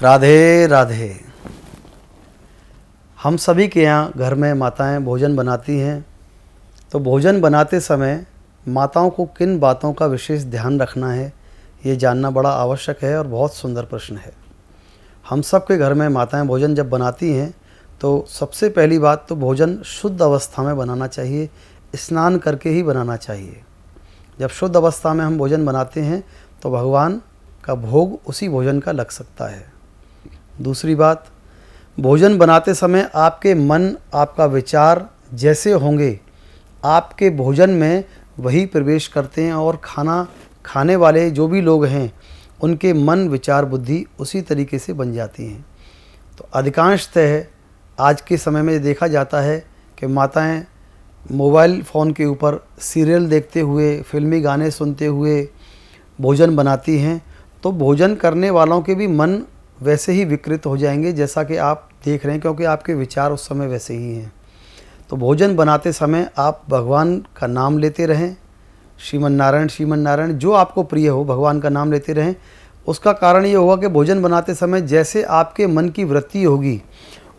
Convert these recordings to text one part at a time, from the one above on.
राधे राधे। हम सभी के यहाँ घर में माताएं भोजन बनाती हैं, तो भोजन बनाते समय माताओं को किन बातों का विशेष ध्यान रखना है, ये जानना बड़ा आवश्यक है और बहुत सुंदर प्रश्न है। हम सब के घर में माताएं भोजन जब बनाती हैं तो सबसे पहली बात तो भोजन शुद्ध अवस्था में बनाना चाहिए, स्नान करके ही बनाना चाहिए। जब शुद्ध अवस्था में हम भोजन बनाते हैं तो भगवान का भोग उसी भोजन का लग सकता है। दूसरी बात, भोजन बनाते समय आपके मन, आपका विचार जैसे होंगे आपके भोजन में वही प्रवेश करते हैं और खाना खाने वाले जो भी लोग हैं उनके मन, विचार, बुद्धि उसी तरीके से बन जाती हैं। तो अधिकांशतः आज के समय में देखा जाता है कि माताएं मोबाइल फ़ोन के ऊपर सीरियल देखते हुए, फिल्मी गाने सुनते हुए भोजन बनाती हैं, तो भोजन करने वालों के भी मन वैसे ही विकृत हो जाएंगे जैसा कि आप देख रहे हैं, क्योंकि आपके विचार उस समय वैसे ही हैं। तो भोजन बनाते समय आप भगवान का नाम लेते रहें, श्रीमन नारायण जो आपको प्रिय हो भगवान का नाम लेते रहें। उसका कारण ये होगा कि भोजन बनाते समय जैसे आपके मन की वृत्ति होगी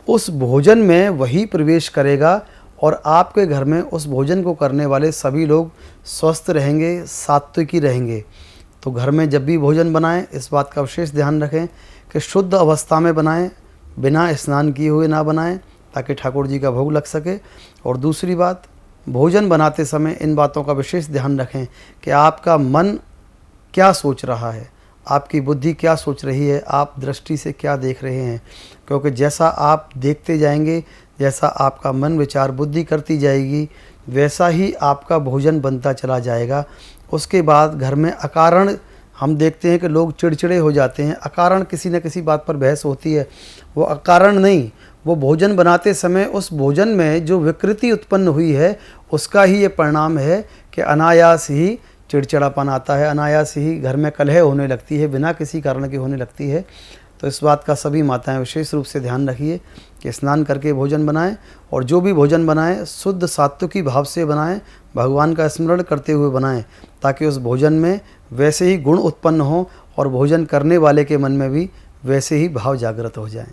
उस भोजन में वही प्रवेश करेगा और आपके घर में उस भोजन को करने वाले सभी लोग स्वस्थ रहेंगे, सात्विकी रहेंगे। तो घर में जब भी भोजन बनाएं इस बात का विशेष ध्यान रखें कि शुद्ध अवस्था में बनाएं, बिना स्नान किए हुए ना बनाएं, ताकि ठाकुर जी का भोग लग सके। और दूसरी बात, भोजन बनाते समय इन बातों का विशेष ध्यान रखें कि आपका मन क्या सोच रहा है, आपकी बुद्धि क्या सोच रही है, आप दृष्टि से क्या देख रहे हैं। क्योंकि जैसा आप देखते जाएंगे, जैसा आपका मन, विचार, बुद्धि करती जाएगी, वैसा ही आपका भोजन बनता चला जाएगा। उसके बाद घर में अकारण हम देखते हैं कि लोग चिड़चिड़े हो जाते हैं, अकारण किसी न किसी बात पर बहस होती है। वो अकारण नहीं, वो भोजन बनाते समय उस भोजन में जो विकृति उत्पन्न हुई है उसका ही ये परिणाम है कि अनायास ही चिड़चिड़ापन आता है, अनायास ही घर में कलह होने लगती है, बिना किसी कारण की होने लगती है। तो इस बात का सभी माताएं विशेष रूप से ध्यान रखिए कि स्नान करके भोजन बनाएं और जो भी भोजन बनाएं शुद्ध सात्विकी भाव से बनाएं, भगवान का स्मरण करते हुए बनाएं, ताकि उस भोजन में वैसे ही गुण उत्पन्न हो और भोजन करने वाले के मन में भी वैसे ही भाव जागृत हो जाएं।